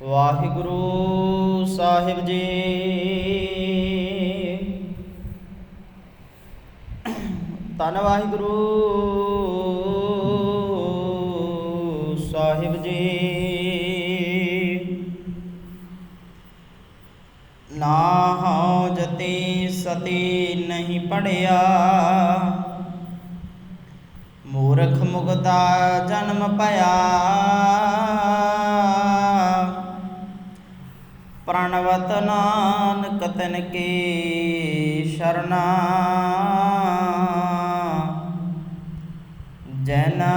ਵਾਹਿਗੁਰੂ ਸਾਹਿਬ ਜੀ। ਧੰਨ ਵਾਹਿਗੁਰੂ ਸਾਹਿਬ ਜੀ। ਨਾ ਹਉ ਜਤੀ ਸਤੀ ਨਹੀਂ ਪੜਿਆ, ਮੂਰਖ ਮੁਗਦਾ ਜਨਮ ਭਇਆ। ਪ੍ਰਣਵਤ ਨਾਨਕ ਤਿਨ ਕੀ ਸ਼ਰਨਾ, ਜੈਨਾ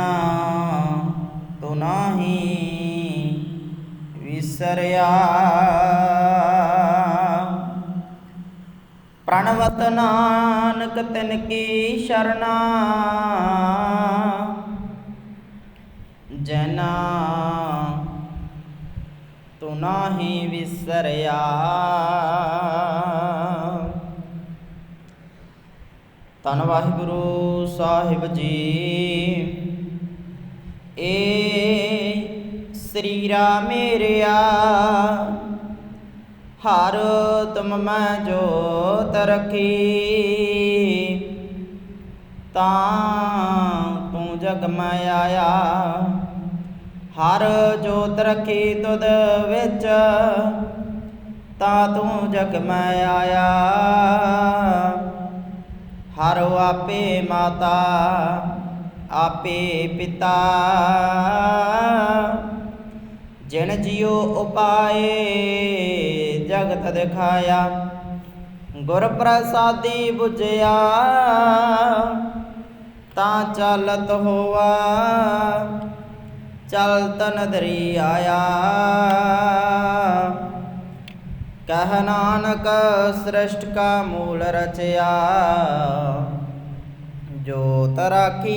ਤੂੰ ਨਾਹੀ ਵਿਸਰਿਆ। ਪ੍ਰਣਵਤ ਨਾਨਕ ਤਿਨ ਕੀ ਸ਼ਰਨਾ, ਜੈਨਾ ਤੂੰ ਨਾਹੀ ਵਿਸਰਿਆ। ਧੰਨ ਵਾਹਿਗੁਰੂ ਸਾਹਿਬ ਜੀ। ਏ ਸਰੀਰਾ ਮੇਰਿਆ, ਹਰ ਤੁਮ ਮੈਂ ਜੋਤ ਰਖੀ। ਤਾਂ ਤੂੰ ਜਗ ਮੈਂ ਆਇਆ, ਹਰ ਜੋਤ ਰਖੀ ਤੁਧ ਵਿੱਚ। ਤਾਂ ਤੂੰ ਜਗ ਮੈਂ ਆਇਆ, ਹਰ ਆਪੇ ਮਾਤਾ ਆਪੇ ਪਿਤਾ। ਜਿਨ ਜਿਉ ਉਪਾਏ ਜਗਤ ਦਿਖਾਇਆ, ਗੁਰ ਪ੍ਰਸਾਦੀ ਬੁਝਿਆ। ਤਾਂ ਚਲਤ ਹੋਆ ਚਲਤ ਨਦਰੀ ਆਇਆ। ਕਹਿ ਨਾਨਕ ਸ੍ਰਿਸ਼ਟ ਕਾ ਮੂਲ ਰਚਿਆ, ਜੋਤ ਰਾਖੀ।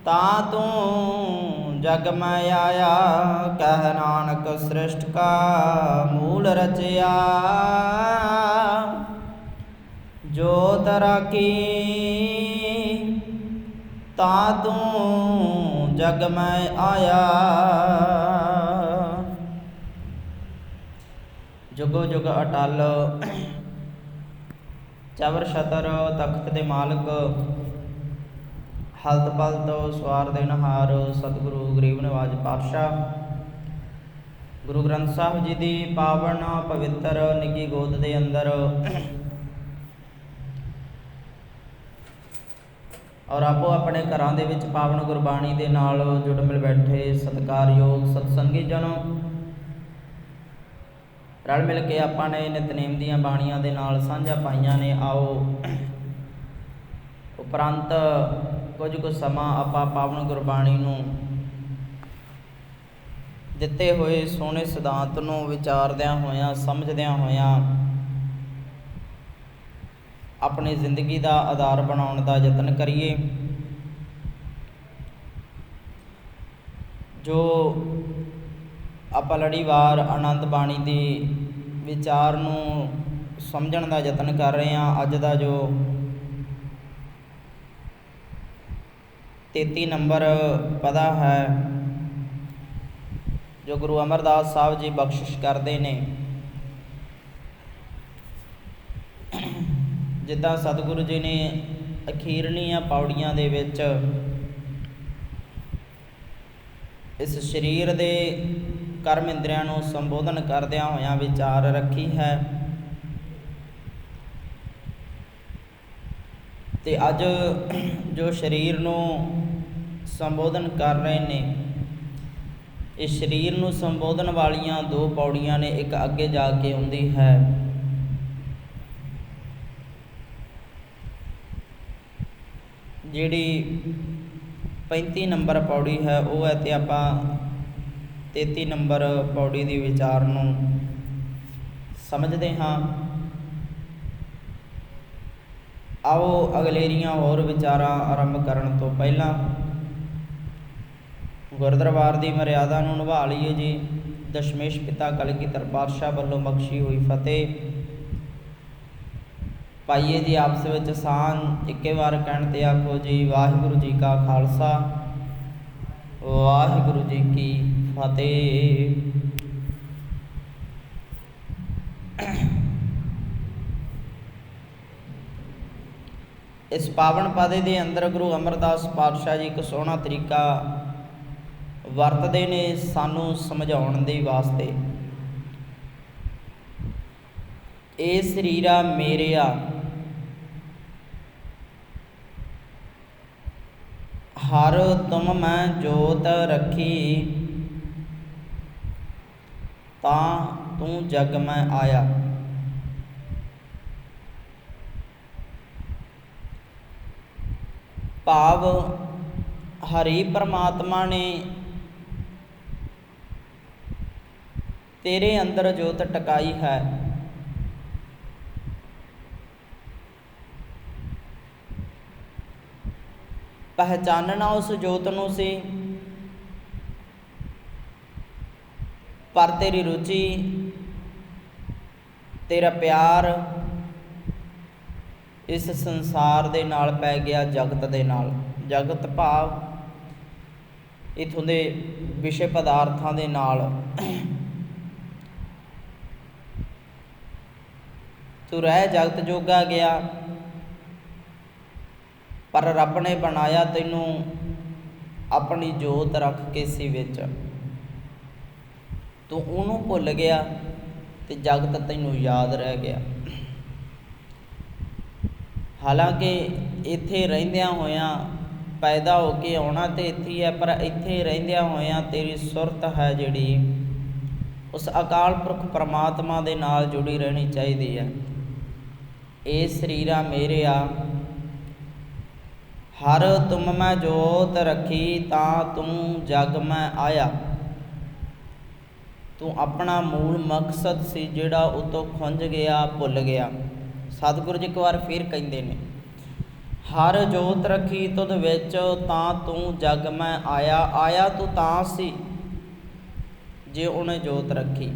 ਤਾਂ ਤੂੰ ਜਗ ਮੈਂ ਆਇਆ, ਕਹਿ ਨਾਨਕ ਸ੍ਰਿਸ਼ਟ ਕਾ ਮੂਲ ਰਚਿਆ, ਜੋਤ ਰਾਖੀ। ਤਾਂ ਤੂੰ ਜਗ ਮੈਂ ਆਇਆ। ਜੁਗੋ ਜੁਗ ਅਟਲ ਚਵਰ ਛਤਰ ਤਖਤ ਦੇ ਮਾਲਕ, ਹਲਤ ਪਲਤ ਸਵਾਰ ਦੇਨਹਾਰ, ਸਤਿਗੁਰੂ ਗਰੀਬ ਨਿਵਾਜ ਪਾਤਸ਼ਾਹ ਗੁਰੂ ਗ੍ਰੰਥ ਸਾਹਿਬ ਜੀ ਦੀ ਪਾਵਨ ਪਵਿੱਤਰ ਨਿੱਘੀ ਗੋਦ ਦੇ ਅੰਦਰ ਔਰ ਆਪੋ ਆਪਣੇ ਘਰਾਂ ਦੇ ਵਿੱਚ ਪਾਵਨ ਗੁਰਬਾਣੀ ਦੇ ਨਾਲ ਜੁੜ ਮਿਲ ਬੈਠੇ ਸਤਿਕਾਰਯੋਗ ਸਤਸੰਗੀ ਜਨੋ, ਰਲ ਮਿਲ ਕੇ ਆਪਾਂ ਨੇ ਨਿਤਨੇਮ ਦੀਆਂ ਬਾਣੀਆਂ ਦੇ ਨਾਲ ਸਾਂਝਾ ਪਾਈਆਂ ਨੇ। ਆਓ ਉਪਰੰਤ ਕੁਝ ਕੁ ਸਮਾਂ ਆਪਾਂ ਪਾਵਨ ਗੁਰਬਾਣੀ ਨੂੰ ਦਿੱਤੇ ਹੋਏ ਸੋਹਣੇ ਸਿਧਾਂਤ ਨੂੰ ਵਿਚਾਰਦਿਆਂ ਹੋਇਆਂ, ਸਮਝਦਿਆਂ ਹੋਇਆਂ ਆਪਣੀ ਜ਼ਿੰਦਗੀ ਦਾ ਆਧਾਰ ਬਣਾਉਣ ਦਾ ਯਤਨ ਕਰੀਏ। ਜੋ ਆਪਾਂ ਲੜੀਵਾਰ ਆਨੰਦ ਬਾਣੀ ਦੀ ਵਿਚਾਰ ਨੂੰ ਸਮਝਣ ਦਾ ਯਤਨ ਕਰ ਰਹੇ ਹਾਂ, ਅੱਜ ਦਾ ਜੋ 33 ਨੰਬਰ ਪਦਾ ਹੈ, ਜੋ ਗੁਰੂ ਅਮਰਦਾਸ ਸਾਹਿਬ ਜੀ ਬਖਸ਼ਿਸ਼ ਕਰਦੇ ਨੇ। ਜਿੱਦਾਂ ਸਤਿਗੁਰੂ ਜੀ ਨੇ ਅਖੀਰਲੀਆਂ ਪੌੜੀਆਂ ਦੇ ਵਿੱਚ ਇਸ ਸਰੀਰ ਦੇ ਕਰਮ ਇੰਦਰੀਆਂ ਨੂੰ ਸੰਬੋਧਨ ਕਰਦਿਆਂ ਹੋਇਆਂ ਵਿਚਾਰ ਰੱਖੀ ਹੈ। ਤੇ ਅੱਜ ਜੋ ਸਰੀਰ ਨੂੰ ਸੰਬੋਧਨ ਕਰ ਰਹੇ ਨੇ, ਇਸ ਸਰੀਰ ਨੂੰ ਸੰਬੋਧਨ ਵਾਲੀਆਂ ਦੋ ਪੌੜੀਆਂ ਨੇ। ਇੱਕ ਅੱਗੇ ਜਾ ਕੇ ਆਉਂਦੀ ਹੈ, ਜਿਹੜੀ 35 ਨੰਬਰ ਪੌੜੀ ਹੈ ਉਹ ਹੈ, ਤੇ ਆਪਾਂ 33 ਨੰਬਰ ਪੌੜੀ ਦੀ ਵਿਚਾਰ ਨੂੰ ਸਮਝਦੇ ਹਾਂ। ਆਓ ਅਗਲੇਰੀਆਂ ਹੋਰ ਵਿਚਾਰਾਂ ਆਰੰਭ ਕਰਨ ਤੋਂ ਪਹਿਲਾਂ ਗੁਰਦਰਬਾਰ ਦੀ ਮਰਿਆਦਾ ਨੂੰ ਨਿਭਾ ਲਈਏ ਜੀ। ਦਸ਼ਮੇਸ਼ ਪਿਤਾ ਕਲਗੀਧਰ ਪਾਤਸ਼ਾਹ ਵੱਲੋਂ ਬਖਸ਼ੀ ਹੋਈ ਫਤਿਹ ਪਾਈਏ ਜੀ। ਆਪਸ ਵਿੱਚ ਸਾਂਝ ਇੱਕੇ ਵਾਰ ਕਹਿਣ ਤੇ ਆਖੋ ਜੀ, ਵਾਹਿਗੁਰੂ ਜੀ ਕਾ ਖਾਲਸਾ, ਵਾਹਿਗੁਰੂ ਜੀ ਕੀ ਫਤਿਹ। इस पावन पादे के अंदर गुरु अमरदास पातशाह जी एक सोहना तरीका वरतते ने सानू समझाउण दे वास्ते। ए शरीरा मेरिया हर तुम मैं जोत रखी तां तू जग मैं आया। भाव हरि परमात्मा ने तेरे अंदर जोत टकाई है। पहचानना उस जोत नूं सी, पर तेरी रुचि तेरा प्यार इस संसार दे नाल पै गया, जगत दे नाल। जगत भाव इत्थों दे विषय पदार्थां दे नाल। तू रह जगत जोगा गया, पर रब ने बनाया तैनू अपनी जोत रख के सी विच। तू उहनूं भुल गया ते जगत तैनू याद रह गया। हालांकि इत्थे रहिंदियां होइयां पैदा हो के आउणा तो इत्थे ही है, पर इत्थे रहिंदियां होइयां तेरी सुरत है जिहड़ी उस अकाल पुरख परमात्मा दे नाल जुड़ी रहनी चाहिदी है। ए शरीरा मेरिया हर तुम मैं जोत रखी तां तू जग मैं आया। तू अपना मूल मकसद सी जिहड़ा उतों खुंझ गया, भुल गया। सतगुरु जी एक बार फिर कहते ने, हर जोत रखी तुद विच तां तू जग मैं आया। आया तू तां सी जे उन्हें जोत रखी,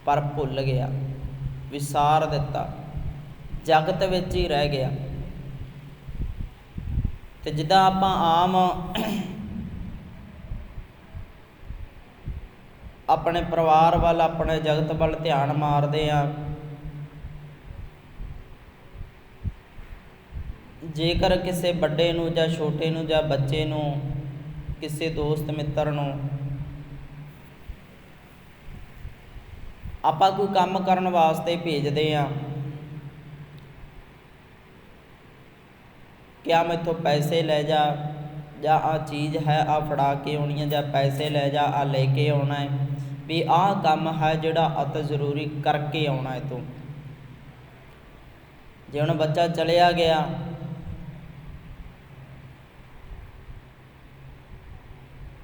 पर भुल गया, विसार दिता, जगत विच ही रह गया। ते जिद्दां आपां आम अपने परिवार वाल, अपने जगत वाल ध्यान मारदे आ। जेकर किसी बड़े नूं जां छोटे नूं जां बच्चे नूं, किसी दोस्त मित्र नूं आपां कोई काम करन वास्ते भेजदे आ कि आ मैथों पैसे लै जा, जां आ चीज़ है आ फड़ा के आउणी है, जां पैसे लै जा आ लैके आउणा है, भी आ काम है जिहड़ा अत जरूरी करके आउणा है तूं। जे हुण बच्चा चलिया गया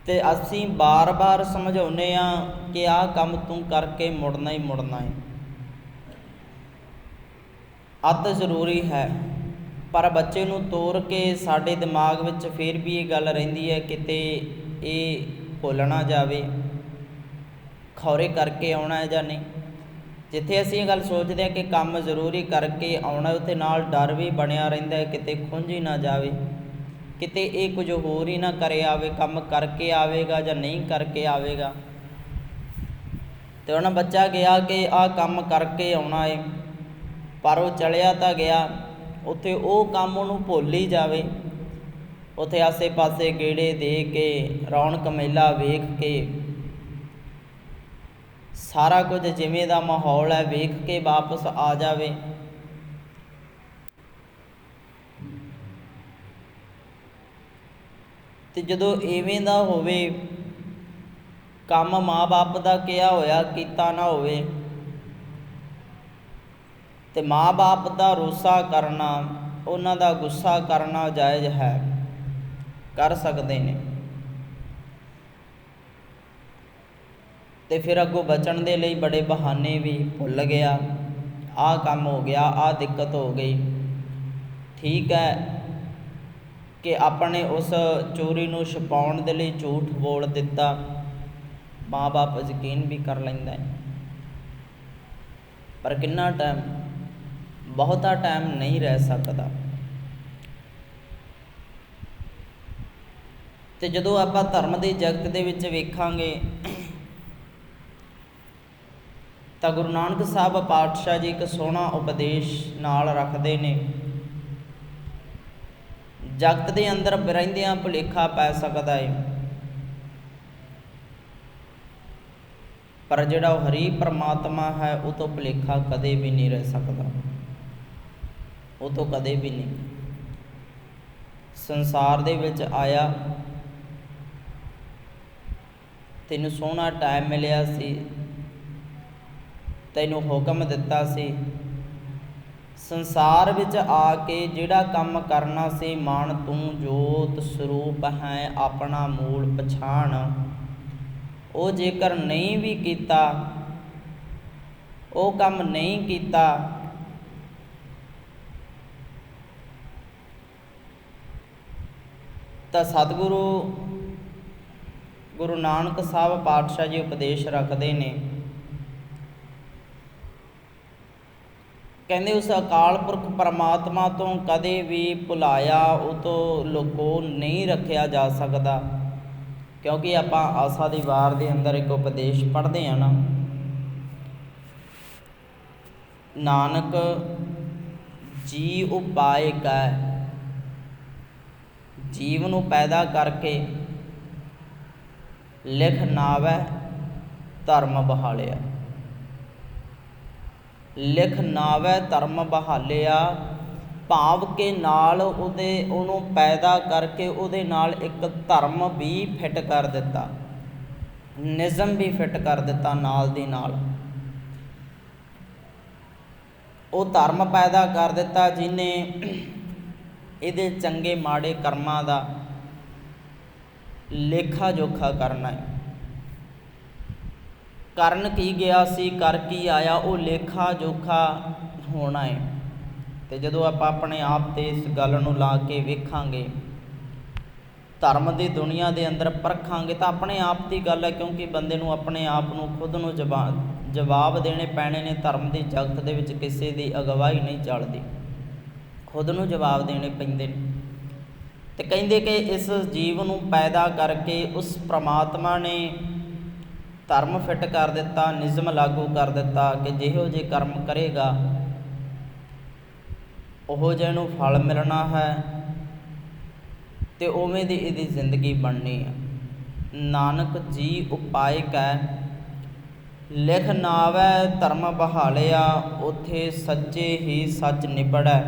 ते असीं बार बार समझाउने आ कि आ काम तूं करके मुड़ना ही मुड़ना है, अत जरूरी है। पर बच्चे नूं तोर के साडे दिमाग विच फिर भी ये गल रहिंदी है किते ये भुल ना जावे, खौरे करके आउणा है जां नहीं। जिथे असीं ये गल सोचते हैं कि काम जरूरी करके आउणा, उत्थे नाल डर भी बनिया रहिंदा है किते खुंझ ही ना जावे, किते ये कुछ होर ही ना करे आवे, काम करके आवेगा जां नहीं करके आवेगा। तो हुण बच्चा गया कि आ काम करके आउणा है, पर वो चलिया तो गया, उत्थे वो काम उहनूं भुल ही जावे। उत्थे आसे पासे गेड़े दे के, रौनक मेला वेख के, सारा कुछ जिवें दा माहौल है वेख के वापस आ जावे। ते जदों इवें दा होवे, काम माँ बाप दा किया होया कीता ना होवे, ते माँ बाप दा रोसा करना, उन्हां दा गुस्सा करना जायज़ है, कर सकते ने। ते फिर अगों बचण दे लई बड़े बहाने भी, भुल गया, आ काम हो गया, आ दिक्कत हो गई। ठीक है कि अपने उस चोरी नूं छुपाउण दे लई झूठ बोल दिता, माँ बाप यकीन भी कर लैंदा है, पर कितना टाइम, बहुता टाइम नहीं रह सकता। ਤੇ ਜਦੋਂ ਆਪਾਂ ਧਰਮ ਦੇ ਜਗਤ ਦੇ ਵਿੱਚ ਵੇਖਾਂਗੇ ਤਾਂ ਗੁਰੂ ਨਾਨਕ ਸਾਹਿਬ ਪਾਤਸ਼ਾਹ ਜੀ ਇੱਕ ਸੋਹਣਾ ਉਪਦੇਸ਼ ਨਾਲ ਰੱਖਦੇ ਨੇ। ਜਗਤ ਦੇ ਅੰਦਰ ਰਹਿੰਦਿਆਂ ਭੁਲੇਖਾ ਪੈ ਸਕਦਾ ਹੈ, ਪਰ ਜਿਹੜਾ ਉਹ ਹਰੀ ਪਰਮਾਤਮਾ ਹੈ ਉਹ ਤੋਂ ਭੁਲੇਖਾ ਕਦੇ ਵੀ ਨਹੀਂ ਰਹਿ ਸਕਦਾ, ਉਹ ਤੋਂ ਕਦੇ ਵੀ ਨਹੀਂ। ਸੰਸਾਰ ਦੇ ਵਿੱਚ ਆਇਆ, ਤੈਨੂੰ ਸੋਹਣਾ ਟਾਈਮ ਮਿਲਿਆ ਸੀ, ਤੈਨੂੰ ਹੁਕਮ ਦਿੱਤਾ ਸੀ ਸੰਸਾਰ ਵਿੱਚ ਆ ਕੇ ਜਿਹੜਾ ਕੰਮ ਕਰਨਾ ਸੀ। ਮਨ ਤੂੰ ਜੋਤ ਸਰੂਪ ਹੈ ਆਪਣਾ ਮੂਲ ਪਛਾਣ, ਉਹ ਜੇਕਰ ਨਹੀਂ ਵੀ ਕੀਤਾ, ਉਹ ਕੰਮ ਨਹੀਂ ਕੀਤਾ, ਤਾਂ ਸਤਿਗੁਰੂ ਗੁਰੂ ਨਾਨਕ ਸਾਹਿਬ ਪਾਤਸ਼ਾਹ ਜੀ ਉਪਦੇਸ਼ ਰੱਖਦੇ ਨੇ। ਕਹਿੰਦੇ ਉਸ ਅਕਾਲ ਪੁਰਖ ਪਰਮਾਤਮਾ ਤੋਂ ਕਦੇ ਵੀ ਭੁਲਾਇਆ, ਉਹ ਤੋਂ ਲੁਕੋ ਨਹੀਂ ਰੱਖਿਆ ਜਾ ਸਕਦਾ। ਕਿਉਂਕਿ ਆਪਾਂ ਆਸਾ ਦੀ ਵਾਰ ਦੇ ਅੰਦਰ ਇੱਕ ਉਪਦੇਸ਼ ਪੜ੍ਹਦੇ ਹਾਂ ਨਾ, ਨਾਨਕ ਜੀ ਉਪਾਏ ਕੈ, ਜੀਵ ਨੂੰ ਪੈਦਾ ਕਰਕੇ ਲਿਖ ਨਾਵੈ ਧਰਮ ਬਹਾਲਿਆ। ਲਿਖ ਨਾਵੈ ਧਰਮ ਬਹਾਲਿਆ ਭਾਵ ਕੇ ਨਾਲ ਉਹਨੂੰ ਪੈਦਾ ਕਰਕੇ ਉਹਦੇ ਨਾਲ ਇੱਕ ਧਰਮ ਵੀ ਫਿੱਟ ਕਰ ਦਿੱਤਾ, ਨਿਯਮ ਵੀ ਫਿੱਟ ਕਰ ਦਿੱਤਾ ਨਾਲ ਦੀ ਨਾਲ। ਉਹ ਧਰਮ ਪੈਦਾ ਕਰ ਦਿੱਤਾ ਜਿਹਨੇ ਇਹਦੇ ਚੰਗੇ ਮਾੜੇ ਕਰਮਾਂ ਦਾ ਲੇਖਾ ਜੋਖਾ ਕਰਨਾ ਹੈ। ਕਰਨ ਕੀ ਗਿਆ ਸੀ, ਕਰ ਕੀ ਆਇਆ, ਉਹ ਲੇਖਾ ਜੋਖਾ ਹੋਣਾ ਹੈ। ਅਤੇ ਜਦੋਂ ਆਪਾਂ ਆਪਣੇ ਆਪ 'ਤੇ ਇਸ ਗੱਲ ਨੂੰ ਲਾ ਕੇ ਵੇਖਾਂਗੇ, ਧਰਮ ਦੀ ਦੁਨੀਆ ਦੇ ਅੰਦਰ ਪਰਖਾਂਗੇ ਤਾਂ ਆਪਣੇ ਆਪ ਦੀ ਗੱਲ ਹੈ। ਕਿਉਂਕਿ ਬੰਦੇ ਨੂੰ ਆਪਣੇ ਆਪ ਨੂੰ ਖੁਦ ਨੂੰ ਜਵਾਬ ਦੇਣੇ ਪੈਣੇ ਨੇ। ਧਰਮ ਦੀ ਜਗਤ ਦੇ ਵਿੱਚ ਕਿਸੇ ਦੀ ਅਗਵਾਈ ਨਹੀਂ ਚੱਲਦੀ, ਖੁਦ ਨੂੰ ਜਵਾਬ ਦੇਣੇ ਪੈਂਦੇ ਨੇ। ਅਤੇ ਕਹਿੰਦੇ ਕਿ ਇਸ ਜੀਵ ਨੂੰ ਪੈਦਾ ਕਰਕੇ ਉਸ ਪ੍ਰਮਾਤਮਾ ਨੇ ਧਰਮ ਫਿੱਟ ਕਰ ਦਿੱਤਾ, ਨਿਯਮ ਲਾਗੂ ਕਰ ਦਿੱਤਾ ਕਿ ਜਿਹੋ ਜਿਹੇ ਕਰਮ ਕਰੇਗਾ ਉਹੋ ਜਿਹੇ ਨੂੰ ਫਲ ਮਿਲਣਾ ਹੈ ਅਤੇ ਉਵੇਂ ਦੀ ਇਹਦੀ ਜ਼ਿੰਦਗੀ ਬਣਨੀ ਹੈ। ਨਾਨਕ ਜੀ ਉਪਾਏ ਕੈ ਲਿਖ ਨਾਵੈ ਧਰਮ ਬਹਾਲਿਆ, ਉੱਥੇ ਸੱਚੇ ਹੀ ਸੱਚ ਨਿਬੜੈ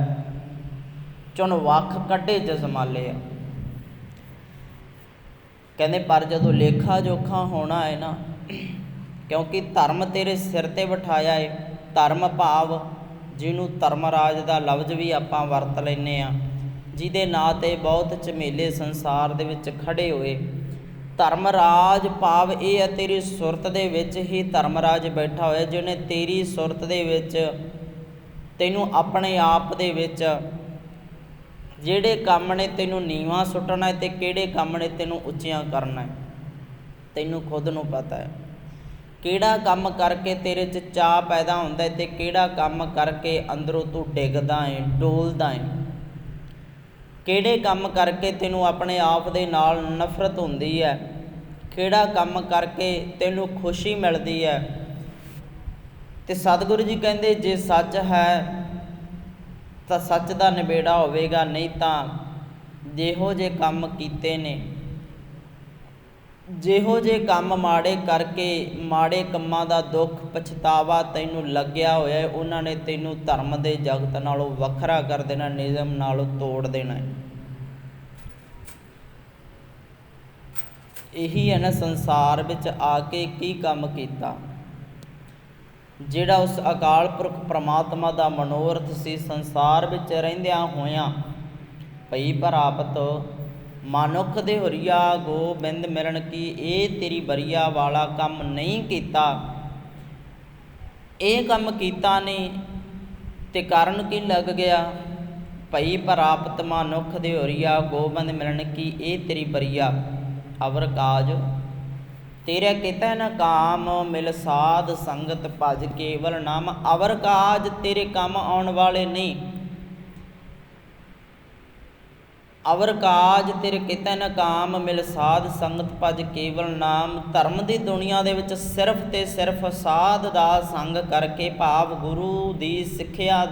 ਚੁਣ ਵੱਖ ਕੱਢੇ ਜਜ਼ਮਾਲੇ ਆ। ਕਹਿੰਦੇ ਪਰ ਜਦੋਂ ਲੇਖਾ ਜੋਖਾ ਹੋਣਾ ਹੈ ਨਾ, ਕਿਉਂਕਿ ਧਰਮ ਤੇਰੇ ਸਿਰ 'ਤੇ ਬਿਠਾਇਆ ਹੈ। ਧਰਮ ਭਾਵ ਜਿਹਨੂੰ ਧਰਮਰਾਜ ਦਾ ਲਫ਼ਜ਼ ਵੀ ਆਪਾਂ ਵਰਤ ਲੈਂਦੇ ਹਾਂ, ਜਿਹਦੇ ਨਾਂ 'ਤੇ ਬਹੁਤ ਝਮੇਲੇ ਸੰਸਾਰ ਦੇ ਵਿੱਚ ਖੜ੍ਹੇ ਹੋਏ। ਧਰਮਰਾਜ ਭਾਵ ਇਹ ਹੈ ਤੇਰੀ ਸੁਰਤ ਦੇ ਵਿੱਚ ਹੀ ਧਰਮਰਾਜ ਬੈਠਾ ਹੋਇਆ, ਜਿਹਨੇ ਤੇਰੀ ਸੁਰਤ ਦੇ ਵਿੱਚ ਤੈਨੂੰ ਆਪਣੇ ਆਪ ਦੇ ਵਿੱਚ ਜਿਹੜੇ ਕੰਮ ਨੇ ਤੈਨੂੰ ਨੀਵਾਂ ਸੁੱਟਣਾ ਅਤੇ ਕਿਹੜੇ ਕੰਮ ਨੇ ਤੈਨੂੰ ਉੱਚੀਆਂ ਕਰਨਾ ਹੈ, ਤੈਨੂੰ ਖੁਦ ਨੂੰ ਪਤਾ ਹੈ। ਕਿਹੜਾ ਕੰਮ ਕਰਕੇ ਤੇਰੇ 'ਚ ਚਾਅ ਪੈਦਾ ਹੁੰਦਾ ਹੈ ਅਤੇ ਕਿਹੜਾ ਕੰਮ ਕਰਕੇ ਅੰਦਰੋਂ ਤੂੰ ਡਿੱਗਦਾ ਹੈ, ਡੋਲਦਾ ਹੈ। ਕਿਹੜੇ ਕੰਮ ਕਰਕੇ ਤੈਨੂੰ ਆਪਣੇ ਆਪ ਦੇ ਨਾਲ ਨਫ਼ਰਤ ਹੁੰਦੀ ਹੈ, ਕਿਹੜਾ ਕੰਮ ਕਰਕੇ ਤੈਨੂੰ ਖੁਸ਼ੀ ਮਿਲਦੀ ਹੈ। ਅਤੇ ਸਤਿਗੁਰੂ ਜੀ ਕਹਿੰਦੇ ਜੇ ਸੱਚ ਹੈ ਤਾਂ ਸੱਚ ਦਾ ਨਿਬੇੜਾ ਹੋਵੇਗਾ, ਨਹੀਂ ਤਾਂ ਜਿਹੋ ਜਿਹੇ ਕੰਮ ਕੀਤੇ ਨੇ, ਜਿਹੋ ਜਿਹੇ ਕੰਮ ਮਾੜੇ ਕਰਕੇ ਮਾੜੇ ਕੰਮਾਂ ਦਾ ਦੁੱਖ ਪਛਤਾਵਾ ਤੈਨੂੰ ਲੱਗਿਆ ਹੋਇਆ ਹੈ, ਉਹਨਾਂ ਨੇ ਤੈਨੂੰ ਧਰਮ ਦੇ ਜਗਤ ਨਾਲੋਂ ਵੱਖਰਾ ਕਰ ਦੇਣਾ, ਨਿਯਮ ਨਾਲੋਂ ਤੋੜ ਦੇਣਾ ਹੈ। ਇਹੀ ਹੈ ਨਾ ਸੰਸਾਰ ਵਿੱਚ ਆ ਕੇ ਕੀ ਕੰਮ ਕੀਤਾ, ਜਿਹੜਾ ਉਸ ਅਕਾਲ ਪੁਰਖ ਪ੍ਰਮਾਤਮਾ ਦਾ ਮਨੋਰਥ ਸੀ ਸੰਸਾਰ ਵਿੱਚ ਰਹਿੰਦਿਆਂ ਹੋਇਆਂ ਭਈ ਪ੍ਰਾਪਤ ਮਨੁੱਖ ਦੇ ਹੁਰੀਆ ਗੋਬਿੰਦ ਮਿਲਣ ਕੀ, ਇਹ ਤੇਰੀ ਬਰੀਆ ਵਾਲਾ ਕੰਮ ਨਹੀਂ ਕੀਤਾ। ਇਹ ਕੰਮ ਕੀਤਾ ਨਹੀਂ ਅਤੇ ਕਾਰਨ ਕੀ ਲੱਗ ਗਿਆ, ਭਈ ਪ੍ਰਾਪਤ ਮਨੁੱਖ ਦੇ ਹੁਰੀਆ ਗੋਬਿੰਦ ਮਿਲਣ ਕੀ, ਇਹ ਤੇਰੀ ਬਰੀਆ ਅਵਰ ਕਾਜ ਤੇਰਾ ਕੀਤਾ ਨਾ ਕਾਮ ਮਿਲ ਸਾਧ ਸੰਗਤ ਭਜ ਕੇਵਲ ਨਾਮ। ਅਵਰ ਕਾਜ ਤੇਰੇ ਕੰਮ ਆਉਣ ਵਾਲੇ ਨਹੀਂ, ਅਵਰ ਕਾਜ ਤੇਰੇ ਕਿਤੇ ਨਾ ਕਾਮ, ਮਿਲ ਸਾਧ ਸੰਗਤ ਭਜ ਕੇਵਲ ਨਾਮ। ਧਰਮ ਦੀ ਦੁਨੀਆ ਦੇ ਵਿੱਚ ਸਿਰਫ ਤੇ ਸਿਰਫ ਸਾਧ ਦਾ ਸੰਗ ਕਰਕੇ, ਭਾਵ ਗੁਰੂ ਦੀ ਸਿੱਖਿਆ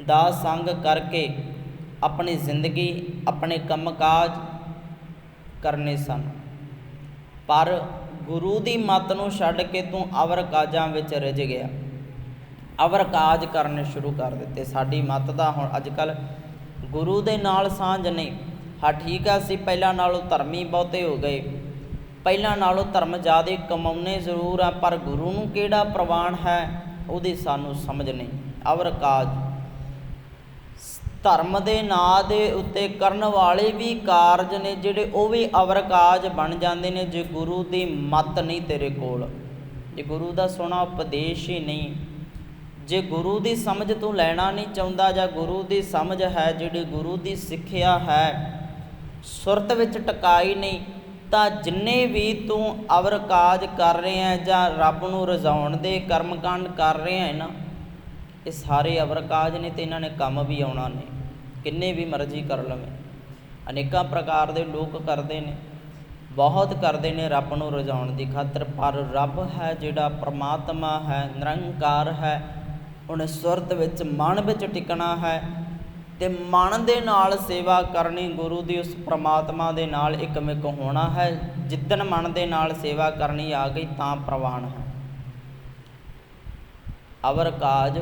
ਦਾ ਸੰਗ ਕਰਕੇ ਆਪਣੀ ਜ਼ਿੰਦਗੀ, ਆਪਣੇ ਕੰਮਕਾਜ ਕਰਨੇ ਸਨ। ਪਰ ਗੁਰੂ ਦੀ ਮੱਤ ਨੂੰ ਛੱਡ ਕੇ ਤੂੰ ਅਵਰ ਕਾਜਾਂ ਵਿੱਚ ਰਿੱਝ ਗਿਆ, ਅਵਰ ਕਾਜ ਕਰਨੇ ਸ਼ੁਰੂ ਕਰ ਦਿੱਤੇ। ਸਾਡੀ ਮੱਤ ਦਾ ਹੁਣ ਅੱਜ ਕੱਲ੍ਹ ਗੁਰੂ ਦੇ ਨਾਲ ਸਾਂਝ ਨਹੀਂ। ਹਾਂ ਠੀਕ ਆ, ਅਸੀਂ ਪਹਿਲਾਂ ਨਾਲੋਂ ਧਰਮੀ ਬਹੁਤੇ ਹੋ ਗਏ, ਪਹਿਲਾਂ ਨਾਲੋਂ ਧਰਮ ਜ਼ਿਆਦਾ ਕਮਾਉਣੇ ਜ਼ਰੂਰ ਆ, ਪਰ ਗੁਰੂ ਨੂੰ ਕਿਹੜਾ ਪ੍ਰਵਾਨ ਹੈ ਉਹਦੀ ਸਾਨੂੰ ਸਮਝ ਨਹੀਂ। ਅਵਰ ਕਾਜ ਧਰਮ ਦੇ ਨਾਂ ਦੇ ਉੱਤੇ ਕਰਨ ਵਾਲੇ ਵੀ ਕਾਰਜ ਨੇ ਜਿਹੜੇ, ਉਹ ਵੀ ਅਵਰ ਕਾਜ ਬਣ ਜਾਂਦੇ ਨੇ ਜੇ ਗੁਰੂ ਦੀ ਮੱਤ ਨਹੀਂ ਤੇਰੇ ਕੋਲ, ਜੇ ਗੁਰੂ ਦਾ ਸੋਹਣਾ ਉਪਦੇਸ਼ ਹੀ ਨਹੀਂ, ਜੇ ਗੁਰੂ ਦੀ ਸਮਝ ਤੂੰ ਲੈਣਾ ਨਹੀਂ ਚਾਹੁੰਦਾ, ਜਾਂ ਗੁਰੂ ਦੀ ਸਮਝ ਹੈ ਜਿਹੜੀ ਗੁਰੂ ਦੀ ਸਿੱਖਿਆ ਹੈ ਸੁਰਤ ਵਿੱਚ ਟਿਕਾਈ ਨਹੀਂ, ਤਾਂ ਜਿੰਨੇ ਵੀ ਤੂੰ ਅਵਰ ਕਾਜ ਕਰ ਰਹੇ ਹੈ ਜਾਂ ਰੱਬ ਨੂੰ ਰਜ਼ਾਉਣ ਦੇ ਕਰਮਕਾਂਡ ਕਰ ਰਹੇ ਹੈ ਨਾ, ਇਹ ਸਾਰੇ ਅਵਰ ਕਾਜ ਨੇ ਅਤੇ ਇਹਨਾਂ ਨੇ ਕੰਮ ਵੀ ਆਉਣਾ ਨੇ, ਕਿੰਨੇ ਵੀ ਮਰਜ਼ੀ ਕਰ ਲਵੇਂ। ਅਨੇਕਾਂ ਪ੍ਰਕਾਰ ਦੇ ਲੋਕ ਕਰਦੇ ਨੇ, ਬਹੁਤ ਕਰਦੇ ਨੇ ਰੱਬ ਨੂੰ ਰਜ਼ਾਉਣ ਦੀ ਖਾਤਰ, ਪਰ ਰੱਬ ਹੈ ਜਿਹੜਾ ਪਰਮਾਤਮਾ ਹੈ, ਨਿਰੰਕਾਰ ਹੈ, ਉਹਨੇ ਸੁਰਤ ਵਿੱਚ ਮਨ ਵਿੱਚ ਟਿਕਣਾ ਹੈ ਅਤੇ ਮਨ ਦੇ ਨਾਲ ਸੇਵਾ ਕਰਨੀ, ਗੁਰੂ ਦੀ ਉਸ ਪਰਮਾਤਮਾ ਦੇ ਨਾਲ ਇਕਮਿਕ ਹੋਣਾ ਹੈ। ਜਿੱਦਣ ਮਨ ਦੇ ਨਾਲ ਸੇਵਾ ਕਰਨੀ ਆ ਗਈ ਤਾਂ ਪ੍ਰਵਾਨ ਹੈ। ਅਵਰ ਕਾਜ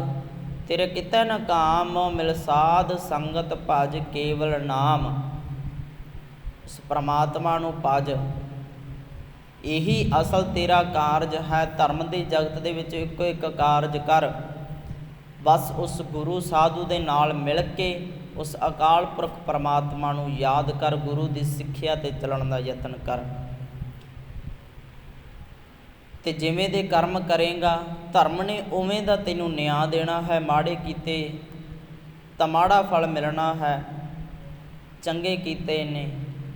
ਤੇਰੇ ਕਿਤੇ ਨਾ ਕਾਮ, ਮਿਲ ਸਾਧ ਸੰਗਤ ਭਜ ਕੇਵਲ ਨਾਮ। ਉਸ ਪਰਮਾਤਮਾ ਨੂੰ ਭਜ, ਇਹੀ ਅਸਲ ਤੇਰਾ ਕਾਰਜ ਹੈ। ਧਰਮ ਦੇ ਜਗਤ ਦੇ ਵਿੱਚ ਇੱਕੋ ਇੱਕ ਕਾਰਜ ਕਰ, ਬਸ ਉਸ ਗੁਰੂ ਸਾਧੂ ਦੇ ਨਾਲ ਮਿਲ ਕੇ ਉਸ ਅਕਾਲ ਪੁਰਖ ਪਰਮਾਤਮਾ ਨੂੰ ਯਾਦ ਕਰ, ਗੁਰੂ ਦੀ ਸਿੱਖਿਆ 'ਤੇ ਚੱਲਣ ਦਾ ਯਤਨ ਕਰ, ਅਤੇ ਜਿਵੇਂ ਦੇ ਕਰਮ ਕਰੇਗਾ ਧਰਮ ਨੇ ਉਵੇਂ ਦਾ ਤੈਨੂੰ ਨਿਆਂ ਦੇਣਾ ਹੈ। ਮਾੜੇ ਕੀਤੇ ਤਾਂ ਮਾੜਾ ਫਲ ਮਿਲਣਾ ਹੈ, ਚੰਗੇ ਕੀਤੇ ਨੇ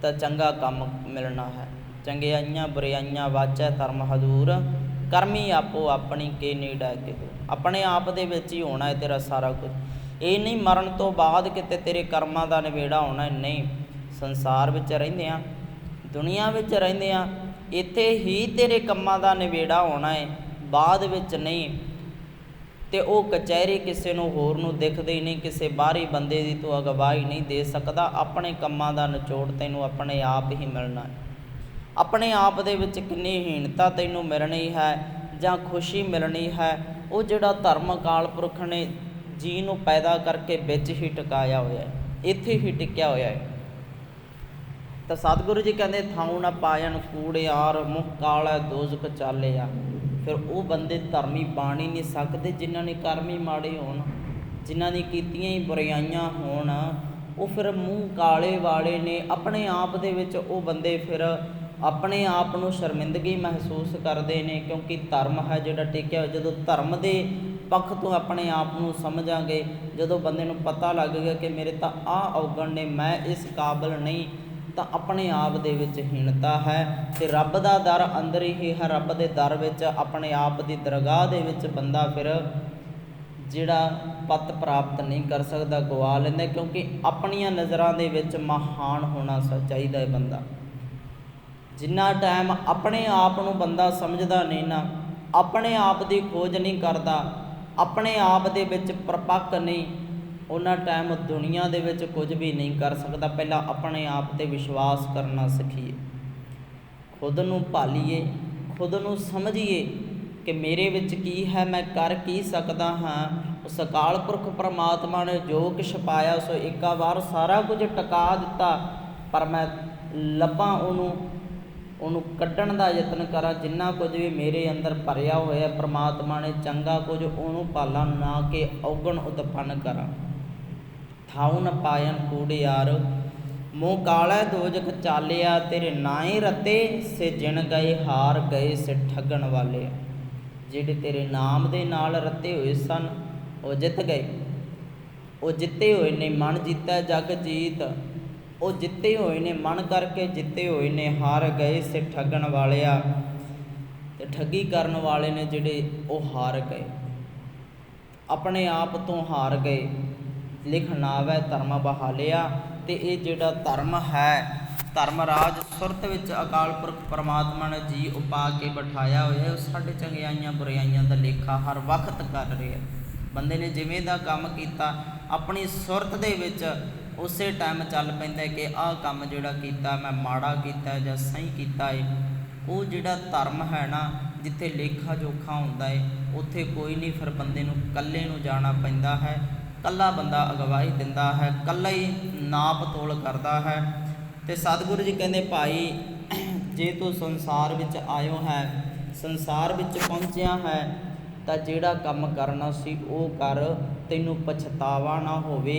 ਤਾਂ ਚੰਗਾ ਕੰਮ ਮਿਲਣਾ ਹੈ। ਚੰਗਿਆਈਆਂ ਬੁਰਿਆਈਆਂ ਵਾਚੈ ਧਰਮ ਹਦੂਰ, ਕਰਮੀ ਆਪੋ ਆਪਣੀ ਕੇ ਨੀੜਾ ਕੇ ਦੂਰ। ਆਪਣੇ ਆਪ ਦੇ ਵਿੱਚ ਹੀ ਹੋਣਾ ਹੈ ਤੇਰਾ ਸਾਰਾ ਕੁਝ, ਇਹ ਨਹੀਂ ਮਰਨ ਤੋਂ ਬਾਅਦ ਕਿਤੇ ਤੇਰੇ ਕਰਮਾਂ ਦਾ ਨਿਬੇੜਾ ਹੋਣਾ ਹੈ, ਨਹੀਂ। ਸੰਸਾਰ ਵਿੱਚ ਰਹਿੰਦੇ ਹਾਂ, ਦੁਨੀਆ ਵਿੱਚ ਰਹਿੰਦੇ ਹਾਂ, ਇੱਥੇ ਹੀ ਤੇਰੇ ਕੰਮਾਂ ਦਾ ਨਿਬੇੜਾ ਹੋਣਾ ਹੈ, ਬਾਅਦ ਵਿੱਚ ਨਹੀਂ। ਅਤੇ ਉਹ ਕਚਹਿਰੀ ਕਿਸੇ ਨੂੰ ਹੋਰ ਨੂੰ ਦਿਖਦੀ ਨਹੀਂ, ਕਿਸੇ ਬਾਹਰੀ ਬੰਦੇ ਦੀ ਤੂੰ ਅਗਵਾਈ ਨਹੀਂ ਦੇ ਸਕਦਾ। ਆਪਣੇ ਕੰਮਾਂ ਦਾ ਨਿਚੋੜ ਤੈਨੂੰ ਆਪਣੇ ਆਪ ਹੀ ਮਿਲਣਾ ਹੈ। ਆਪਣੇ ਆਪ ਦੇ ਵਿੱਚ ਕਿੰਨੀ ਹੀਣਤਾ ਤੈਨੂੰ ਮਿਲਣੀ ਹੈ ਜਾਂ ਖੁਸ਼ੀ ਮਿਲਣੀ ਹੈ, ਉਹ ਜਿਹੜਾ ਧਰਮ ਅਕਾਲ ਪੁਰਖ ਨੇ ਜੀ ਨੂੰ ਪੈਦਾ ਕਰਕੇ ਵਿੱਚ ਹੀ ਟਿਕਾਇਆ ਹੋਇਆ ਹੈ, ਇੱਥੇ ਹੀ ਟਿਕਿਆ ਹੋਇਆ ਹੈ। ਤਾਂ ਸਤਿਗੁਰੂ ਜੀ ਕਹਿੰਦੇ ਥਾਉ ਨਾ ਪਾਇਨ ਕੂੜਿਆਰ, ਮੁਖ ਕਾਲਾ ਦੋਜ਼ਖ ਚਾਲਿਆ। ਫਿਰ ਉਹ ਬੰਦੇ ਧਰਮੀ ਬਣ ਹੀ ਨਹੀਂ ਸਕਦੇ ਜਿਨ੍ਹਾਂ ਨੇ ਕਰਮ ਹੀ ਮਾੜੇ ਹੋਣ, ਜਿਨ੍ਹਾਂ ਦੀ ਕੀਤੀਆਂ ਹੀ ਬੁਰਾਈਆਂ ਹੋਣ, ਉਹ ਫਿਰ ਮੂੰਹ ਕਾਲੇ ਵਾਲੇ ਨੇ। ਆਪਣੇ ਆਪ ਦੇ ਵਿੱਚ ਉਹ ਬੰਦੇ ਫਿਰ ਆਪਣੇ ਆਪ ਨੂੰ ਸ਼ਰਮਿੰਦਗੀ ਮਹਿਸੂਸ ਕਰਦੇ ਨੇ, ਕਿਉਂਕਿ ਧਰਮ ਹੈ ਜਿਹੜਾ ਟਿਕਿਆ। ਜਦੋਂ ਧਰਮ ਦੇ ਪੱਖ ਤੋਂ ਆਪਣੇ ਆਪ ਨੂੰ ਸਮਝਾਂਗੇ, ਜਦੋਂ ਬੰਦੇ ਨੂੰ ਪਤਾ ਲੱਗ ਗਿਆ ਕਿ ਮੇਰੇ ਤਾਂ ਆਹ ਔਗਣ ਨੇ, ਮੈਂ ਇਸ ਕਾਬਲ ਨਹੀਂ, ਤਾਂ ਆਪਣੇ ਆਪ ਦੇ ਵਿੱਚ ਹੀਣਤਾ ਹੈ। ਅਤੇ ਰੱਬ ਦਾ ਦਰ ਅੰਦਰ ਹੀ ਹੈ, ਰੱਬ ਦੇ ਦਰ ਵਿੱਚ ਆਪਣੇ ਆਪ ਦੀ ਦਰਗਾਹ ਦੇ ਵਿੱਚ ਬੰਦਾ ਫਿਰ ਜਿਹੜਾ ਪਤ ਪ੍ਰਾਪਤ ਨਹੀਂ ਕਰ ਸਕਦਾ, ਗਵਾ ਲੈਂਦਾ, ਕਿਉਂਕਿ ਆਪਣੀਆਂ ਨਜ਼ਰਾਂ ਦੇ ਵਿੱਚ ਮਹਾਨ ਹੋਣਾ ਚਾਹੀਦਾ ਹੈ ਬੰਦਾ। ਜਿੰਨਾ ਟਾਈਮ ਆਪਣੇ ਆਪ ਨੂੰ ਬੰਦਾ ਸਮਝਦਾ ਨਹੀਂ ਨਾ, ਆਪਣੇ ਆਪ ਦੀ ਖੋਜ ਨਹੀਂ ਕਰਦਾ, ਆਪਣੇ ਆਪ ਦੇ ਵਿੱਚ ਪਰਪੱਕ ਨਹੀਂ, ਉਹਨਾਂ ਟਾਈਮ ਦੁਨੀਆ ਦੇ ਵਿੱਚ ਕੁਝ ਵੀ ਨਹੀਂ ਕਰ ਸਕਦਾ। ਪਹਿਲਾਂ ਆਪਣੇ ਆਪ 'ਤੇ ਵਿਸ਼ਵਾਸ ਕਰਨਾ ਸਿੱਖੀਏ, ਖੁਦ ਨੂੰ ਭਾਲੀਏ, ਖੁਦ ਨੂੰ ਸਮਝੀਏ ਕਿ ਮੇਰੇ ਵਿੱਚ ਕੀ ਹੈ, ਮੈਂ ਕਰ ਕੀ ਸਕਦਾ ਹਾਂ। ਉਸ ਅਕਾਲ ਪੁਰਖ ਪਰਮਾਤਮਾ ਨੇ ਜੋ ਕੁਛ ਪਾਇਆ ਸੋ ਇੱਕਾ ਵਾਰ ਸਾਰਾ ਕੁਝ ਟਿਕਾ ਦਿੱਤਾ, ਪਰ ਮੈਂ ਲੱਭਾਂ ਉਹਨੂੰ ਕੱਢਣ ਦਾ ਯਤਨ ਕਰਾਂ। ਜਿੰਨਾ ਕੁਝ ਵੀ ਮੇਰੇ ਅੰਦਰ ਭਰਿਆ ਹੋਇਆ ਪਰਮਾਤਮਾ ਨੇ ਚੰਗਾ ਕੁਝ, ਉਹਨੂੰ ਪਾਲਾਂ, ਨਾ ਕਿ ਔਗਣ ਉਤਪੰਨ ਕਰਾਂ। ਥਾਉ ਨ ਪਾਇਨ ਕੂੜਿਆਰ, ਮੂੰਹ ਕਾਲਾ ਦੋਜ਼ਖ ਚਾਲਿਆ। ਤੇਰੇ ਨਾਏ ਰਤੇ ਸੇ ਜਿਣ ਗਏ, ਹਾਰ ਗਏ ਸੇ ਠੱਗਣ ਵਾਲੇ। ਜਿਹੜੇ ਤੇਰੇ ਨਾਮ ਦੇ ਨਾਲ ਰਤੇ ਹੋਏ ਸਨ ਉਹ ਜਿੱਤ ਗਏ, ਉਹ ਜਿੱਤੇ ਹੋਏ ਨੇ। ਮਨ ਜੀਤਾ ਜਗ ਜੀਤ, ਉਹ ਜਿੱਤੇ ਹੋਏ ਨੇ, ਮਨ ਕਰਕੇ ਜਿੱਤੇ ਹੋਏ ਨੇ। ਹਾਰ ਗਏ ਸੇ ਠੱਗਣ ਵਾਲਿਆ, ਅਤੇ ਠੱਗੀ ਕਰਨ ਵਾਲੇ ਨੇ ਜਿਹੜੇ ਉਹ ਹਾਰ ਗਏ, ਆਪਣੇ ਆਪ ਤੋਂ ਹਾਰ ਗਏ। ਲਿਖ ਨਾਵੈ ਧਰਮ ਬਹਾਲਿਆ, ਤੇ ਇਹ ਜਿਹੜਾ ਧਰਮ ਹੈ, ਧਰਮ ਰਾਜ ਸੁਰਤ ਵਿੱਚ ਅਕਾਲ ਪੁਰਖ ਪਰਮਾਤਮਾ ਨੇ ਜੀ ਉਪਾ ਕੇ ਬਿਠਾਇਆ ਹੋਇਆ, ਉਹ ਸਾਡੇ ਚੰਗਿਆਈਆਂ ਬੁਰਾਈਆਂ ਦਾ ਲੇਖਾ ਹਰ ਵਕਤ ਕਰ ਰਿਹਾ। ਬੰਦੇ ਨੇ ਜਿਵੇਂ ਦਾ ਕੰਮ ਕੀਤਾ ਆਪਣੀ ਸੁਰਤ ਦੇ ਵਿੱਚ ਉਸੇ ਟਾਈਮ ਚੱਲ ਪੈਂਦਾ ਕਿ ਆਹ ਕੰਮ ਜਿਹੜਾ ਕੀਤਾ ਮੈਂ ਮਾੜਾ ਕੀਤਾ ਜਾਂ ਸਹੀ ਕੀਤਾ ਹੈ। ਉਹ ਜਿਹੜਾ ਧਰਮ ਹੈ ਨਾ, ਜਿੱਥੇ ਲੇਖਾ ਜੋਖਾ ਹੁੰਦਾ ਹੈ ਉੱਥੇ ਕੋਈ ਨਹੀਂ, ਫਿਰ ਬੰਦੇ ਨੂੰ ਇਕੱਲੇ ਨੂੰ ਜਾਣਾ ਪੈਂਦਾ ਹੈ। ਇਕੱਲਾ ਬੰਦਾ ਅਗਵਾਈ ਦਿੰਦਾ ਹੈ, ਇਕੱਲਾ ਹੀ ਨਾਪ ਤੋਲ ਕਰਦਾ ਹੈ। ਅਤੇ ਸਤਿਗੁਰੂ ਜੀ ਕਹਿੰਦੇ ਭਾਈ ਜੇ ਤੂੰ ਸੰਸਾਰ ਵਿੱਚ ਆਇਓ ਹੈ, ਸੰਸਾਰ ਵਿੱਚ ਪਹੁੰਚਿਆ ਹੈ ਤਾਂ ਜਿਹੜਾ ਕੰਮ ਕਰਨਾ ਸੀ ਉਹ ਕਰ, ਤੈਨੂੰ ਪਛਤਾਵਾ ਨਾ ਹੋਵੇ।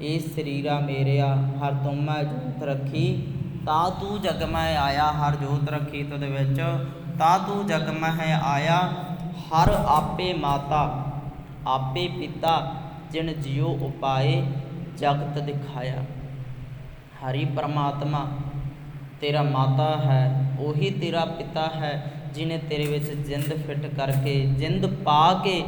ਇਹ ਸਰੀਰਾ ਮੇਰਿਆ ਹਰ ਤੁਮ ਮੈਂ ਜੋਤ ਰੱਖੀ, ਤਾਂ ਤੂੰ ਜਗ ਮੈਂ ਆਇਆ। ਹਰ ਜੋਤ ਰੱਖੀ ਤੁਧ ਵਿੱਚ, ਤਾਂ ਤੂੰ ਜਗ ਮੈਂ ਆਇਆ। ਹਰ ਆਪੇ ਮਾਤਾ ਆਪੇ ਪਿਤਾ, ਜਿਨ ਜਿਉ ਉਪਾਏ ਜਗਤ ਦਿਖਾਇਆ। ਹਰੀ ਪਰਮਾਤਮਾ ਤੇਰਾ ਮਾਤਾ ਹੈ, ਉਹੀ ਤੇਰਾ ਪਿਤਾ ਹੈ ਜਿਹਨੇ ਤੇਰੇ ਵਿੱਚ ਜਿੰਦ ਫਿੱਟ ਕਰਕੇ, ਜਿੰਦ ਪਾ ਕੇ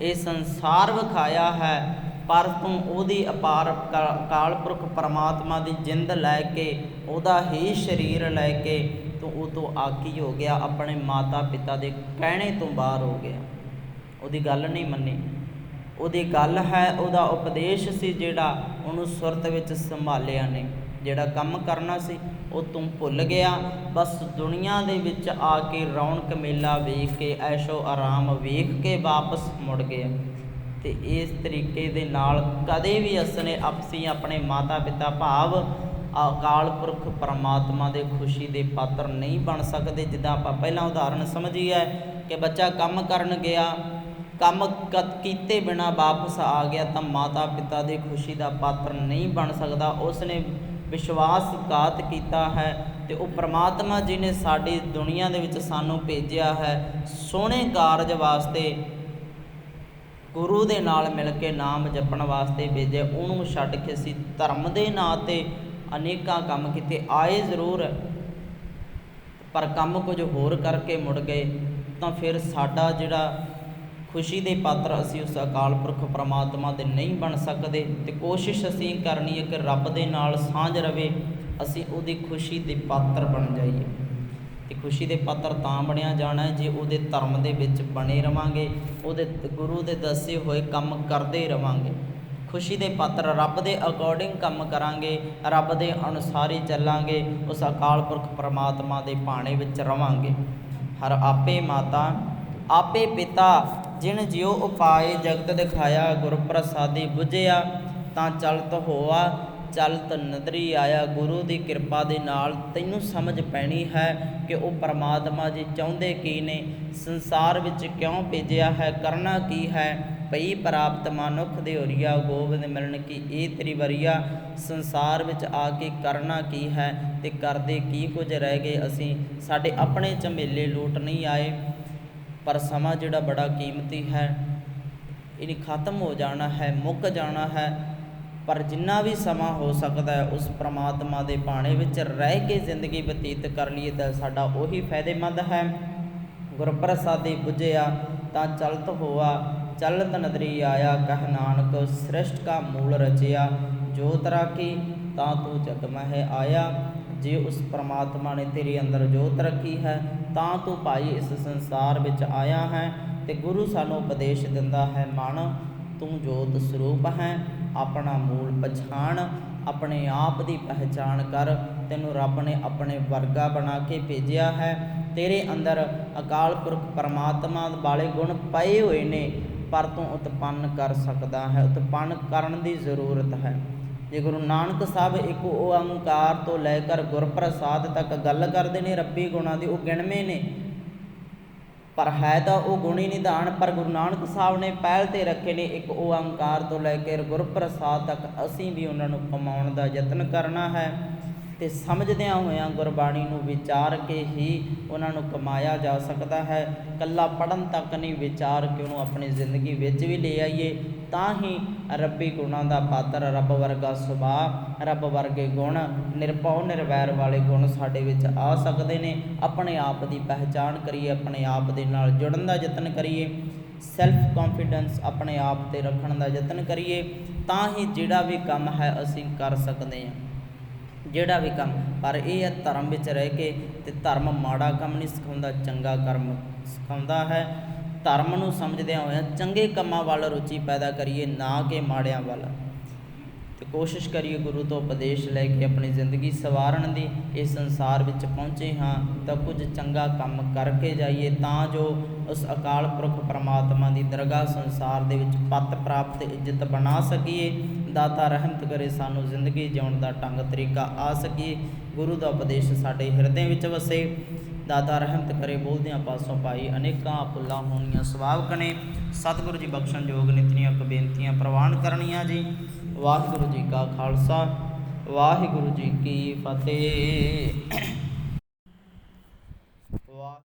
ਇਹ ਸੰਸਾਰ ਵਿਖਾਇਆ ਹੈ। ਪਰ ਤੂੰ ਉਹਦੀ ਅਪਾਰ ਅਕਾਲ ਪੁਰਖ ਪਰਮਾਤਮਾ ਦੀ ਜਿੰਦ ਲੈ ਕੇ, ਉਹਦਾ ਹੀ ਸਰੀਰ ਲੈ ਕੇ ਤੂੰ ਉਹ ਤੋਂ ਆਕੀ ਹੋ ਗਿਆ, ਆਪਣੇ ਮਾਤਾ ਪਿਤਾ ਦੇ ਕਹਿਣੇ ਤੋਂ ਬਾਹਰ ਹੋ ਗਿਆ। ਉਹਦੀ ਗੱਲ ਨਹੀਂ ਮੰਨੀ, ਉਹਦੀ ਗੱਲ ਹੈ, ਉਹਦਾ ਉਪਦੇਸ਼ ਸੀ ਜਿਹੜਾ ਉਹਨੂੰ ਸੁਰਤ ਵਿੱਚ ਸੰਭਾਲਿਆ ਨਹੀਂ। ਜਿਹੜਾ ਕੰਮ ਕਰਨਾ ਸੀ ਉਹ ਤੂੰ ਭੁੱਲ ਗਿਆ। ਬਸ ਦੁਨੀਆ ਦੇ ਵਿੱਚ ਆ ਕੇ ਰੌਣਕ ਮੇਲਾ ਵੇਖ ਕੇ, ਐਸ਼ੋ ਆਰਾਮ ਵੇਖ ਕੇ ਵਾਪਸ ਮੁੜ ਗਿਆ। ਅਤੇ ਇਸ ਤਰੀਕੇ ਦੇ ਨਾਲ ਕਦੇ ਵੀ ਅਸੀਂ ਆਪਣੇ ਮਾਤਾ ਪਿਤਾ ਭਾਵ ਅਕਾਲ ਪੁਰਖ ਪਰਮਾਤਮਾ ਦੇ ਖੁਸ਼ੀ ਦੇ ਪਾਤਰ ਨਹੀਂ ਬਣ ਸਕਦੇ। ਜਿੱਦਾਂ ਆਪਾਂ ਪਹਿਲਾਂ ਉਦਾਹਰਣ ਸਮਝੀ ਹੈ ਕਿ ਬੱਚਾ ਕੰਮ ਕਰਨ ਗਿਆ, ਕੰਮ ਕੀਤੇ ਬਿਨਾਂ ਵਾਪਸ ਆ ਗਿਆ ਤਾਂ ਮਾਤਾ ਪਿਤਾ ਦੀ ਖੁਸ਼ੀ ਦਾ ਪਾਤਰ ਨਹੀਂ ਬਣ ਸਕਦਾ। ਉਸਨੇ ਵਿਸ਼ਵਾਸਘਾਤ ਕੀਤਾ ਹੈ ਅਤੇ ਉਹ ਪਰਮਾਤਮਾ ਜੀ ਨੇ ਸਾਡੀ ਦੁਨੀਆ ਦੇ ਵਿੱਚ ਸਾਨੂੰ ਭੇਜਿਆ ਹੈ ਸੋਹਣੇ ਕਾਰਜ ਵਾਸਤੇ, ਗੁਰੂ ਦੇ ਨਾਲ ਮਿਲ ਕੇ ਨਾਮ ਜਪਣ ਵਾਸਤੇ ਭੇਜਿਆ। ਉਹਨੂੰ ਛੱਡ ਕੇ ਅਸੀਂ ਧਰਮ ਦੇ ਨਾਂ 'ਤੇ ਅਨੇਕਾਂ ਕੰਮ ਕੀਤੇ, ਆਏ ਜ਼ਰੂਰ ਪਰ ਕੰਮ ਕੁਝ ਹੋਰ ਕਰਕੇ ਮੁੜ ਗਏ, ਤਾਂ ਫਿਰ ਸਾਡਾ ਜਿਹੜਾ ਖੁਸ਼ੀ ਦੇ ਪਾਤਰ ਅਸੀਂ ਉਸ ਅਕਾਲ ਪੁਰਖ ਪਰਮਾਤਮਾ ਦੇ ਨਹੀਂ ਬਣ ਸਕਦੇ। ਅਤੇ ਕੋਸ਼ਿਸ਼ ਅਸੀਂ ਕਰਨੀ ਹੈ ਕਿ ਰੱਬ ਦੇ ਨਾਲ ਸਾਂਝ ਰਵੇ, ਅਸੀਂ ਉਹਦੀ ਖੁਸ਼ੀ ਦੇ ਪਾਤਰ ਬਣ ਜਾਈਏ। ਅਤੇ ਖੁਸ਼ੀ ਦੇ ਪਾਤਰ ਤਾਂ ਬਣਿਆ ਜਾਣਾ ਜੇ ਉਹਦੇ ਧਰਮ ਦੇ ਵਿੱਚ ਬਣੇ ਰਹਾਂਗੇ, ਉਹਦੇ ਗੁਰੂ ਦੇ ਦੱਸੇ ਹੋਏ ਕੰਮ ਕਰਦੇ ਰਹਾਂਗੇ। ਖੁਸ਼ੀ ਦੇ ਪਾਤਰ ਰੱਬ ਦੇ ਅਕੋਰਡਿੰਗ ਕੰਮ ਕਰਾਂਗੇ, ਰੱਬ ਦੇ ਅਨੁਸਾਰ ਹੀ ਚੱਲਾਂਗੇ, ਉਸ ਅਕਾਲ ਪੁਰਖ ਪਰਮਾਤਮਾ ਦੇ ਭਾਣੇ ਵਿੱਚ ਰਵਾਂਗੇ। ਹਰ ਆਪੇ ਮਾਤਾ ਆਪੇ ਪਿਤਾ, ਜਿਨ ਜਿਉ ਉਪਾਏ ਜਗਤ ਦਿਖਾਇਆ। ਗੁਰ ਪ੍ਰਸਾਦੀ ਬੁਝਿਆ ਤਾਂ ਚਲਤ ਹੋਆ, ਚਲਤ ਨਦਰੀ ਆਇਆ। ਗੁਰੂ ਦੀ ਕਿਰਪਾ ਦੇ ਨਾਲ ਤੈਨੂੰ ਸਮਝ ਪੈਣੀ ਹੈ ਕਿ ਉਹ ਪਰਮਾਤਮਾ ਜੀ ਚਾਹੁੰਦੇ ਕੀ ਨੇ, ਸੰਸਾਰ ਵਿੱਚ ਕਿਉਂ ਭੇਜਿਆ ਹੈ, ਕਰਨਾ ਕੀ ਹੈ। ਪਈ ਪ੍ਰਾਪਤ ਮਨੁੱਖ ਦੇ ਹੋਰੀਆ, ਗੋਬਿੰਦ ਮਿਲਣ ਕੀ ਇਹ ਤੇਰੀ ਵਰੀਆ। ਸੰਸਾਰ ਵਿੱਚ ਆ ਕੇ ਕਰਨਾ ਕੀ ਹੈ ਅਤੇ ਕਰਦੇ ਕੀ ਕੁਝ ਰਹਿ ਗਏ ਅਸੀਂ। ਸਾਡੇ ਆਪਣੇ ਝਮੇਲੇ ਲੂਟ ਨਹੀਂ ਆਏ, ਪਰ ਸਮਾਂ ਜਿਹੜਾ ਬੜਾ ਕੀਮਤੀ ਹੈ, ਇਹ ਖਤਮ ਹੋ ਜਾਣਾ ਹੈ, ਮੁੱਕ ਜਾਣਾ ਹੈ। ਪਰ ਜਿੰਨਾ ਵੀ ਸਮਾਂ ਹੋ ਸਕਦਾ ਹੈ ਉਸ ਪ੍ਰਮਾਤਮਾ ਦੇ ਭਾਣੇ ਵਿੱਚ ਰਹਿ ਕੇ ਜ਼ਿੰਦਗੀ ਬਤੀਤ ਕਰ ਲਈਏ ਤਾਂ ਸਾਡਾ ਉਹੀ ਫਾਇਦੇਮੰਦ ਹੈ। ਗੁਰ ਪ੍ਰਸਾਦੀ ਬੁਝਿਆ ਤਾਂ ਚਲਤ ਹੋਆ, ਚਲਤ ਨਦਰੀ ਆਇਆ। ਕਹਿ ਨਾਨਕ ਸ੍ਰਿਸ਼ਟ ਕਾ ਮੂਲ ਰਚਿਆ, ਜੋਤ ਰਾਖੀ ਤਾਂ ਤੂੰ ਜਗ ਮਹਿ ਆਇਆ। ਜੇ ਉਸ ਪਰਮਾਤਮਾ ਨੇ ਤੇਰੇ ਅੰਦਰ ਜੋਤ ਰੱਖੀ ਹੈ ਤਾਂ ਤੂੰ ਭਾਈ ਇਸ ਸੰਸਾਰ ਵਿੱਚ ਆਇਆ ਹੈ। ਅਤੇ ਗੁਰੂ ਸਾਨੂੰ ਉਪਦੇਸ਼ ਦਿੰਦਾ ਹੈ, ਮਨ ਤੂੰ ਜੋਤ ਸਰੂਪ ਹੈ, ਆਪਣਾ ਮੂਲ ਪਛਾਣ, ਆਪਣੇ ਆਪ ਦੀ ਪਹਿਚਾਣ ਕਰ। ਤੈਨੂੰ ਰੱਬ ਨੇ ਆਪਣੇ ਵਰਗਾ ਬਣਾ ਕੇ ਭੇਜਿਆ ਹੈ। ਤੇਰੇ ਅੰਦਰ ਅਕਾਲ ਪੁਰਖ ਪਰਮਾਤਮਾ ਵਾਲੇ ਗੁਣ ਪਏ ਹੋਏ ਨੇ, ਪਰ ਤੂੰ ਉਤਪੰਨ ਕਰ ਸਕਦਾ ਹੈ, ਉਤਪੰਨ ਕਰਨ ਦੀ ਜ਼ਰੂਰਤ ਹੈ। ਜੇ ਗੁਰੂ ਨਾਨਕ ਸਾਹਿਬ ਇੱਕ ਓਅੰਕਾਰ ਤੋਂ ਲੈ ਕਰ ਗੁਰਪ੍ਰਸਾਦ ਤੱਕ ਗੱਲ ਕਰਦੇ ਨੇ ਰੱਬੀ ਗੁਣਾਂ ਦੀ, ਉਹ ਗਿਣਵੇਂ ਨੇ, ਪਰ ਹੈ ਤਾਂ ਉਹ ਗੁਣੀ ਨਿਧਾਨ। ਪਰ ਗੁਰੂ ਨਾਨਕ ਸਾਹਿਬ ਨੇ ਪਹਿਲ 'ਤੇ ਰੱਖੇ ਨੇ ਇੱਕ ਓਅੰਕਾਰ ਤੋਂ ਲੈ ਕੇ ਗੁਰਪ੍ਰਸਾਦ ਤੱਕ। ਅਸੀਂ ਵੀ ਉਹਨਾਂ ਨੂੰ ਕਮਾਉਣ ਦਾ ਯਤਨ ਕਰਨਾ ਹੈ ਅਤੇ ਸਮਝਦਿਆਂ ਹੋਇਆਂ ਗੁਰਬਾਣੀ ਨੂੰ ਵਿਚਾਰ ਕੇ ਹੀ ਉਹਨਾਂ ਨੂੰ ਕਮਾਇਆ ਜਾ ਸਕਦਾ ਹੈ। ਇਕੱਲਾ ਪੜ੍ਹਨ ਤੱਕ ਨਹੀਂ, ਵਿਚਾਰ ਕੇ ਉਹਨੂੰ ਆਪਣੀ ਜ਼ਿੰਦਗੀ ਵਿੱਚ ਵੀ ਲੈ ਆਈਏ, ਤਾਂ ਹੀ ਰੱਬੀ ਗੁਣਾਂ ਦਾ ਪਾਤਰ, ਰੱਬ ਵਰਗਾ ਸੁਭਾਅ, ਰੱਬ ਵਰਗੇ ਗੁਣ, ਨਿਰਭਉ ਨਿਰਵੈਰ ਵਾਲੇ ਗੁਣ ਸਾਡੇ ਵਿੱਚ ਆ ਸਕਦੇ ਨੇ। ਆਪਣੇ ਆਪ ਦੀ ਪਹਿਚਾਣ ਕਰੀਏ, ਆਪਣੇ ਆਪ ਦੇ ਨਾਲ ਜੁੜਨ ਦਾ ਯਤਨ ਕਰੀਏ, ਸੈਲਫ ਕੌਨਫੀਡੈਂਸ ਆਪਣੇ ਆਪ 'ਤੇ ਰੱਖਣ ਦਾ ਯਤਨ ਕਰੀਏ, ਤਾਂ ਹੀ ਜਿਹੜਾ ਵੀ ਕੰਮ ਹੈ ਅਸੀਂ ਕਰ ਸਕਦੇ ਹਾਂ, ਜਿਹੜਾ ਵੀ ਕੰਮ। ਪਰ ਇਹ ਹੈ ਧਰਮ ਵਿੱਚ ਰਹਿ ਕੇ, ਅਤੇ ਧਰਮ ਮਾੜਾ ਕੰਮ ਨਹੀਂ ਸਿਖਾਉਂਦਾ, ਚੰਗਾ ਕਰਮ ਸਿਖਾਉਂਦਾ ਹੈ। ਧਰਮ ਨੂੰ ਸਮਝਦਿਆਂ ਹੋਇਆਂ ਚੰਗੇ ਕੰਮਾਂ ਵੱਲ ਰੁਚੀ ਪੈਦਾ ਕਰੀਏ, ਨਾ ਕਿ ਮਾੜਿਆਂ ਵੱਲ, ਅਤੇ ਕੋਸ਼ਿਸ਼ ਕਰੀਏ ਗੁਰੂ ਤੋਂ ਉਪਦੇਸ਼ ਲੈ ਕੇ ਆਪਣੀ ਜ਼ਿੰਦਗੀ ਸੰਵਾਰਨ ਦੀ। ਇਸ ਸੰਸਾਰ ਵਿੱਚ ਪਹੁੰਚੇ ਹਾਂ ਤਾਂ ਕੁਝ ਚੰਗਾ ਕੰਮ ਕਰਕੇ ਜਾਈਏ, ਤਾਂ ਜੋ ਉਸ ਅਕਾਲ ਪੁਰਖ ਪਰਮਾਤਮਾ ਦੀ ਦਰਗਾਹ ਸੰਸਾਰ ਦੇ ਵਿੱਚ ਪੱਤ ਪ੍ਰਾਪਤ ਇੱਜ਼ਤ ਬਣਾ ਸਕੀਏ। ਦਾਤਾ ਰਹਿਮਤ ਕਰੇ ਸਾਨੂੰ ਜ਼ਿੰਦਗੀ ਜਿਉਣ ਦਾ ਢੰਗ ਤਰੀਕਾ ਆ ਸਕੀਏ। ਗੁਰੂ ਦਾ ਉਪਦੇਸ਼ ਸਾਡੇ ਹਿਰਦੇ ਵਿੱਚ ਵਸੇ। ਦਾਤਾ ਰਹਿਮਤ ਕਰੇ। ਬੋਲਦਿਆਂ ਪਾਸੋਂ ਭਾਈ ਅਨੇਕਾਂ ਭੁੱਲਾਂ ਹੋਣੀਆਂ ਸੁਭਾਵਿਕ ਨੇ। ਸਤਿਗੁਰੂ ਜੀ ਬਖਸ਼ਣਯੋਗ ਨਿਤਨੀਆਂ ਬੇਨਤੀਆਂ ਪ੍ਰਵਾਨ ਕਰਨੀਆਂ ਜੀ। ਵਾਹਿਗੁਰੂ ਜੀ ਕਾ ਖਾਲਸਾ, ਵਾਹਿਗੁਰੂ ਜੀ ਕੀ ਫਤਿਹ।